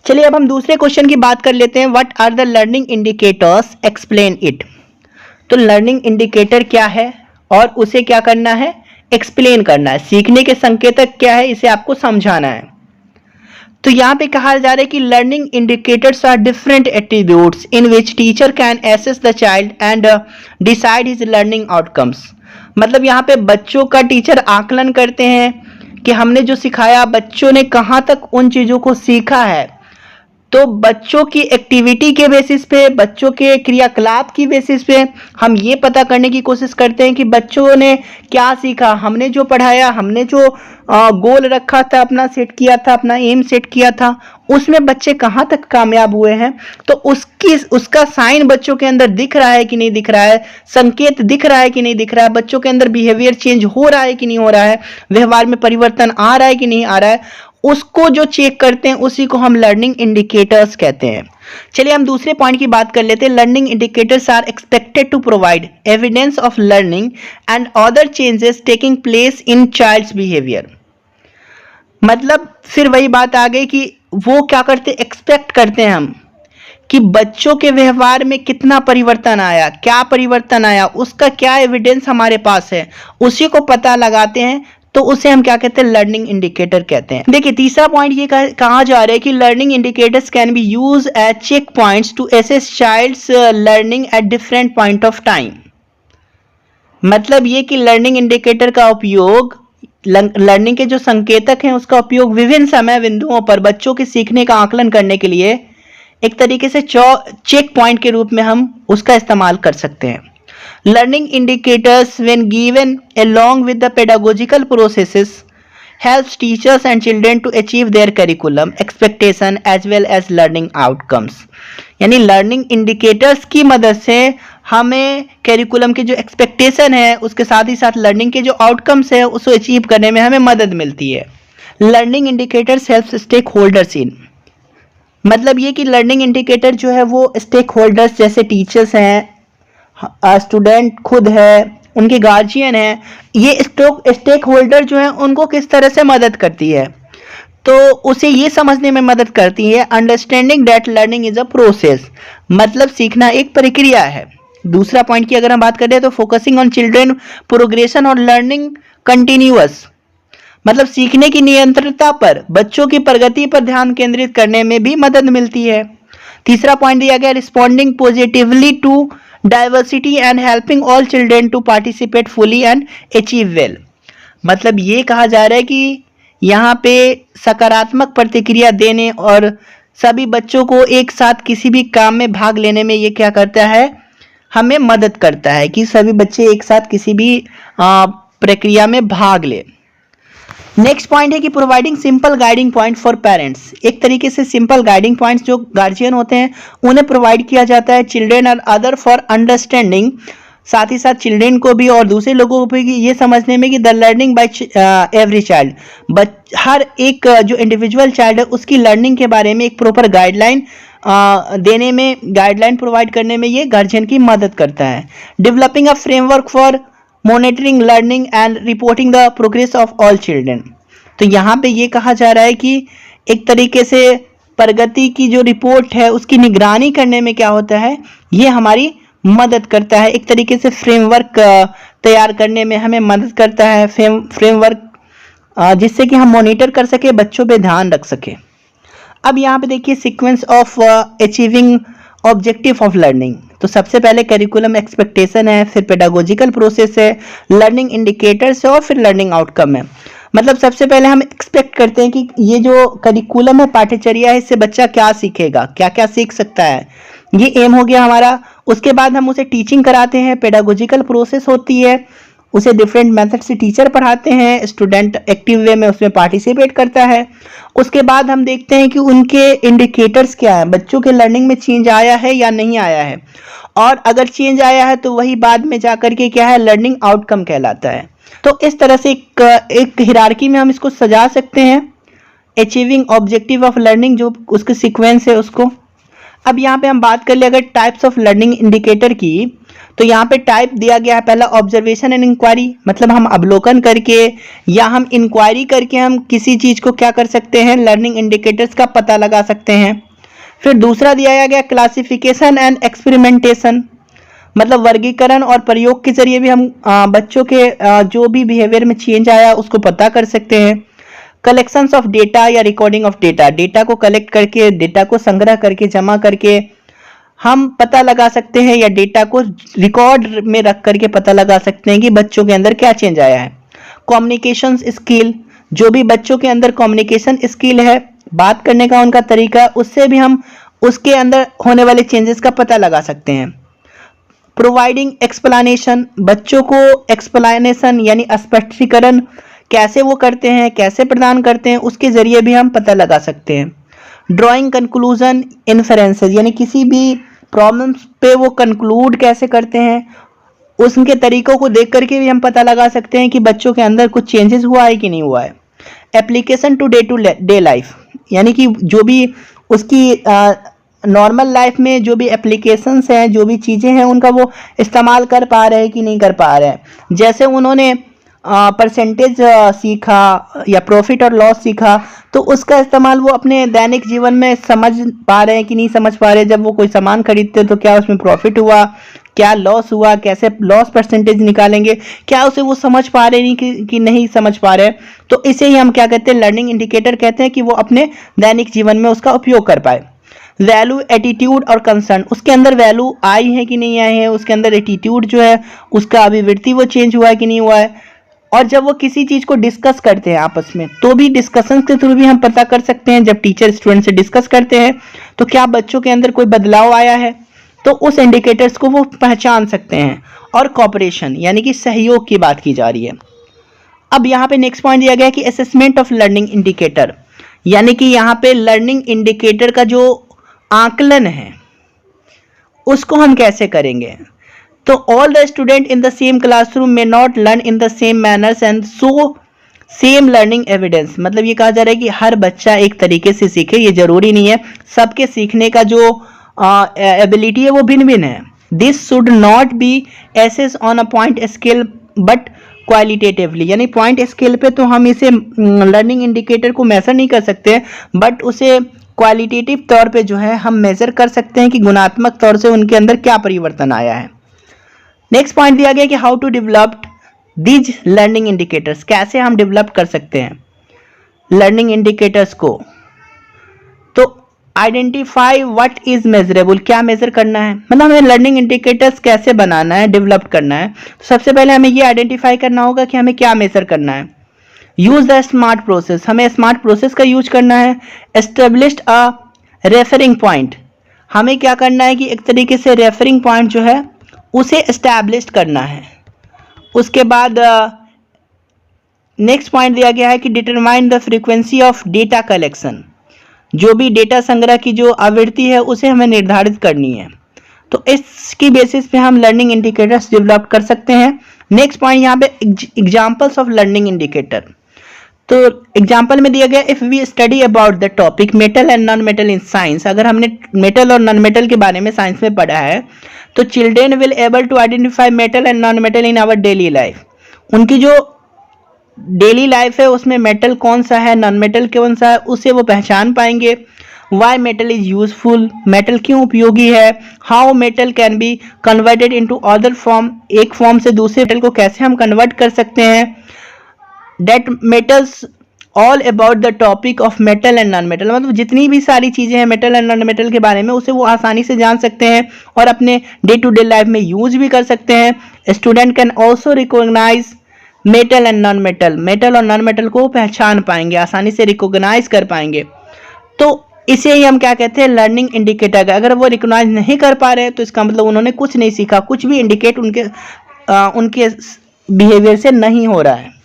चलिए अब हम दूसरे क्वेश्चन की बात कर लेते हैं। What are the learning indicators, explain it. तो लर्निंग इंडिकेटर क्या है और उसे क्या करना है, एक्सप्लेन करना है। सीखने के संकेतक क्या है, इसे आपको समझाना है। तो यहाँ पे कहा जा रहा है कि learning indicators are different attributes in which teacher can assess the child and decide his learning outcomes. मतलब यहाँ पे बच्चों का टीचर आकलन करते हैं कि हमने जो सिखाया बच्चों ने कहाँ तक उन चीज़ों को सीखा है। तो बच्चों की एक्टिविटी के बेसिस पे, बच्चों के क्रियाकलाप की बेसिस पे हम ये पता करने की कोशिश करते हैं कि बच्चों ने क्या सीखा। हमने जो पढ़ाया, हमने जो गोल रखा था, अपना सेट किया था, अपना एम सेट किया था, उसमें बच्चे कहाँ तक कामयाब हुए हैं। तो उसका साइन बच्चों के अंदर दिख रहा है कि नहीं दिख रहा है, संकेत दिख रहा है कि नहीं दिख रहा है, बच्चों के अंदर बिहेवियर चेंज हो रहा है कि नहीं हो रहा है, व्यवहार में परिवर्तन आ रहा है कि नहीं आ रहा है, उसको जो चेक करते हैं उसी को हम लर्निंग इंडिकेटर्स कहते हैं। चलिए हम दूसरे पॉइंट की बात कर लेते हैं। Learning indicators are expected to provide evidence of learning and other changes taking place in child's behaviour. मतलब फिर वही बात आ गई कि वो क्या करते, एक्सपेक्ट करते हैं हम कि बच्चों के व्यवहार में कितना परिवर्तन आया, क्या परिवर्तन आया, उसका क्या एविडेंस हमारे पास है, उसी को पता लगाते हैं। तो उसे हम क्या कहते हैं, लर्निंग इंडिकेटर कहते हैं। देखिए तीसरा पॉइंट ये कहा जा रहा है कि learning indicators can be use as check points to assess child's learning at different point of time. मतलब ये कि लर्निंग इंडिकेटर का उपयोग, लर्निंग के जो संकेतक हैं उसका उपयोग विभिन्न समय बिंदुओं पर बच्चों के सीखने का आकलन करने के लिए एक तरीके से चेक पॉइंट के रूप में हम उसका इस्तेमाल कर सकते हैं। Learning indicators, when given along with the pedagogical processes, helps teachers and children to achieve their curriculum expectation as well as learning outcomes। यानी लर्निंग इंडिकेटर्स की मदद से हमें कैरिकुलम के जो एक्सपेक्टेशन है उसके साथ ही साथ लर्निंग के जो आउटकम्स है उसको अचीव करने में हमें मदद मिलती है। Learning indicators helps stakeholders in. मतलब ये कि लर्निंग इंडिकेटर जो है वो स्टेक होल्डर्स जैसे टीचर्स हैं, स्टूडेंट खुद है, उनके गार्जियन है, ये स्टेक होल्डर जो है उनको किस तरह से मदद करती है, तो उसे ये समझने में मदद करती है understanding that learning is a process. मतलब सीखना एक प्रक्रिया है। दूसरा पॉइंट की अगर हम बात करें तो फोकसिंग ऑन चिल्ड्रेन प्रोग्रेशन और लर्निंग कंटिन्यूअस। मतलब सीखने की निरंतरता पर, बच्चों की प्रगति पर ध्यान केंद्रित करने में भी मदद मिलती है। तीसरा पॉइंट दिया गया responding positively to diversity and helping all children to participate fully and achieve well. मतलब ये कहा जा रहा है कि यहाँ पे सकारात्मक प्रतिक्रिया देने और सभी बच्चों को एक साथ किसी भी काम में भाग लेने में ये क्या करता है, हमें मदद करता है कि सभी बच्चे एक साथ किसी भी प्रक्रिया में भाग ले। नेक्स्ट पॉइंट है कि providing simple guiding point for parents. एक तरीके से सिंपल गाइडिंग पॉइंट्स जो गार्जियन होते हैं उन्हें प्रोवाइड किया जाता है चिल्ड्रेन और अदर फॉर अंडरस्टैंडिंग। साथ ही साथ चिल्ड्रेन को भी और दूसरे लोगों को भी ये समझने में कि the learning by every child, हर एक जो इंडिविजुअल चाइल्ड है उसकी लर्निंग के बारे में एक प्रॉपर गाइडलाइन देने में, गाइडलाइन प्रोवाइड करने में ये गार्जियन की मदद करता है। Developing a framework for monitoring learning and reporting the progress of all children. तो यहाँ पे ये कहा जा रहा है कि एक तरीके से प्रगति की जो रिपोर्ट है उसकी निगरानी करने में क्या होता है, ये हमारी मदद करता है। एक तरीके से फ्रेमवर्क तैयार करने में हमें मदद करता है, फ्रेमवर्क जिससे कि हम मॉनिटर कर सके, बच्चों पे ध्यान रख सके। अब यहाँ पे देखिए sequence of achieving objective of learning. तो सबसे पहले करिकुलम एक्सपेक्टेशन है, फिर पेडागोजिकल प्रोसेस है, लर्निंग इंडिकेटर्स है और फिर लर्निंग आउटकम है। मतलब सबसे पहले हम एक्सपेक्ट करते हैं कि ये जो करिकुलम है, पाठ्यचर्या है, इससे बच्चा क्या सीखेगा, क्या क्या सीख सकता है, ये एम हो गया हमारा। उसके बाद हम उसे टीचिंग कराते हैं, पेडागोजिकल प्रोसेस होती है, उसे डिफरेंट मेथड से टीचर पढ़ाते हैं, स्टूडेंट एक्टिव वे में उसमें पार्टिसिपेट करता है। उसके बाद हम देखते हैं कि उनके इंडिकेटर्स क्या हैं, बच्चों के लर्निंग में चेंज आया है या नहीं आया है, और अगर चेंज आया है तो वही बाद में जाकर के क्या है, लर्निंग आउटकम कहलाता है। तो इस तरह से एक हिरार्की में हम इसको सजा सकते हैं, अचीविंग ऑब्जेक्टिव ऑफ लर्निंग जो उसके सीक्वेंस है उसको। अब यहाँ पे हम बात कर ले अगर टाइप्स ऑफ लर्निंग इंडिकेटर की, तो यहाँ पे टाइप दिया गया है पहला ऑब्जर्वेशन एंड इंक्वायरी, मतलब हम अवलोकन करके या हम इंक्वायरी करके हम किसी चीज को क्या कर सकते हैं, लर्निंग इंडिकेटर्स का पता लगा सकते हैं। फिर दूसरा दिया गया क्लासिफिकेशन एंड एक्सपेरिमेंटेशन, मतलब वर्गीकरण और प्रयोग के जरिए भी हम बच्चों के जो भी बिहेवियर में चेंज आया उसको पता कर सकते हैं। कलेक्शंस ऑफ डेटा या रिकॉर्डिंग ऑफ डेटा, डेटा को कलेक्ट करके, डेटा को संग्रह करके, जमा करके हम पता लगा सकते हैं या डेटा को रिकॉर्ड में रख करके पता लगा सकते हैं कि बच्चों के अंदर क्या चेंज आया है। कम्युनिकेशन स्किल, जो भी बच्चों के अंदर कम्युनिकेशन स्किल है, बात करने का उनका तरीका, उससे भी हम उसके अंदर होने वाले चेंजेस का पता लगा सकते हैं। प्रोवाइडिंग एक्सप्लेनेशन, बच्चों को एक्सप्लेनेशन यानी स्पष्टीकरण कैसे वो करते हैं, कैसे प्रदान करते हैं, उसके जरिए भी हम पता लगा सकते हैं। ड्राइंग कंक्लूजन इन्फरेंसेस, यानी किसी भी प्रॉब्लम्स पे वो कंक्लूड कैसे करते हैं, उसके तरीकों को देख करके भी हम पता लगा सकते हैं कि बच्चों के अंदर कुछ चेंजेस हुआ है कि नहीं हुआ है। एप्लीकेशन टू डे लाइफ, यानी कि जो भी उसकी नॉर्मल लाइफ में जो भी एप्लीकेशंस हैं, जो भी चीज़ें हैं, उनका वो इस्तेमाल कर पा रहे हैं कि नहीं कर पा रहे हैं। जैसे उन्होंने परसेंटेज सीखा या प्रॉफिट और लॉस सीखा, तो उसका इस्तेमाल वो अपने दैनिक जीवन में समझ पा रहे हैं कि नहीं समझ पा रहे हैं। जब वो कोई सामान खरीदते तो क्या उसमें प्रॉफिट हुआ, क्या लॉस हुआ, कैसे लॉस परसेंटेज निकालेंगे, क्या उसे वो समझ पा रहे हैं कि नहीं समझ पा रहे हैं। तो इसे ही हम क्या कहते हैं, लर्निंग इंडिकेटर कहते हैं कि वो अपने दैनिक जीवन में उसका उपयोग कर पाए। वैल्यू, एटीट्यूड और कंसर्न, उसके अंदर वैल्यू आई है कि नहीं आई है, उसके अंदर एटीट्यूड जो है उसका अभिवृत्ति वो चेंज हुआ है कि नहीं हुआ है। और जब वो किसी चीज़ को डिस्कस करते हैं आपस में, तो भी डिस्कशन के थ्रू भी हम पता कर सकते हैं। जब टीचर स्टूडेंट से डिस्कस करते हैं तो क्या बच्चों के अंदर कोई बदलाव आया है, तो उस इंडिकेटर्स को वो पहचान सकते हैं। और कॉपरेशन यानी कि सहयोग की बात की जा रही है। अब यहाँ पे नेक्स्ट पॉइंट दिया गया है कि असेसमेंट ऑफ लर्निंग इंडिकेटर, यानी कि यहाँ पे लर्निंग इंडिकेटर का जो आकलन है उसको हम कैसे करेंगे। तो all the student in the same classroom में not learn in the same manners and so same learning evidence, मतलब ये कहा जा रहा है कि हर बच्चा एक तरीके से सीखे, ये जरूरी नहीं है। सबके सीखने का जो एबिलिटी है वो भिन्न भिन्न है। This should not be assess on a point scale but qualitatively, यानी पॉइंट स्केल पे तो हम इसे लर्निंग इंडिकेटर को मेजर नहीं कर सकते, बट उसे क्वालिटेटिव तौर पे जो है हम मेजर कर सकते हैं कि गुणात्मक तौर से उनके अंदर क्या परिवर्तन आया है। नेक्स्ट पॉइंट दिया गया कि how to develop these learning indicators, कैसे हम डेवलप कर सकते हैं लर्निंग इंडिकेटर्स को। तो आइडेंटिफाई व्हाट इज मेजरेबल, क्या मेजर करना है, मतलब हमें लर्निंग इंडिकेटर्स कैसे बनाना है, डेवलप करना है। तो सबसे पहले हमें ये आइडेंटिफाई करना होगा कि हमें क्या मेजर करना है। यूज द स्मार्ट प्रोसेस, हमें स्मार्ट प्रोसेस का यूज करना है। एस्टेब्लिश्ड अ रेफरिंग पॉइंट, हमें क्या करना है कि एक तरीके से रेफरिंग पॉइंट जो है उसे एस्टैब्लिश करना है। उसके बाद नेक्स्ट पॉइंट दिया गया है कि determine the frequency of data collection, जो भी डेटा संग्रह की जो आवृत्ति है उसे हमें निर्धारित करनी है। तो इसकी बेसिस पे हम लर्निंग इंडिकेटर्स डेवलप कर सकते हैं। नेक्स्ट पॉइंट यहाँ पे एग्जांपल्स ऑफ लर्निंग इंडिकेटर, तो एग्जाम्पल में दिया गया if we study about the topic metal and non metal in science, अगर हमने मेटल और नॉन मेटल के बारे में साइंस में पढ़ा है तो children will able to identify metal and non metal in our daily life, उनकी जो डेली लाइफ है उसमें मेटल कौन सा है, नॉन मेटल कौन सा है, उसे वो पहचान पाएंगे। Why metal is useful, metal क्यों उपयोगी है। How metal can be converted into other form, एक फॉर्म से दूसरे मेटल को कैसे हम कन्वर्ट कर सकते हैं। That metals all about the topic of metal and non metal, मतलब जितनी भी सारी चीज़ें हैं मेटल एंड नॉन मेटल के बारे में उसे वो आसानी से जान सकते हैं और अपने डे टू डे लाइफ में यूज भी कर सकते हैं। Student can also recognise metal and non metal, metal और नॉन मेटल को पहचान पाएंगे, आसानी से रिकॉग्नाइज कर पाएंगे। तो इसे ही हम क्या कहते हैं, लर्निंग इंडिकेटर। अगर वो रिकॉग्नाइज नहीं कर पा रहे तो इसका मतलब उन्होंने कुछ नहीं सीखा, कुछ भी इंडिकेट उनके बिहेवियर से नहीं हो रहा है।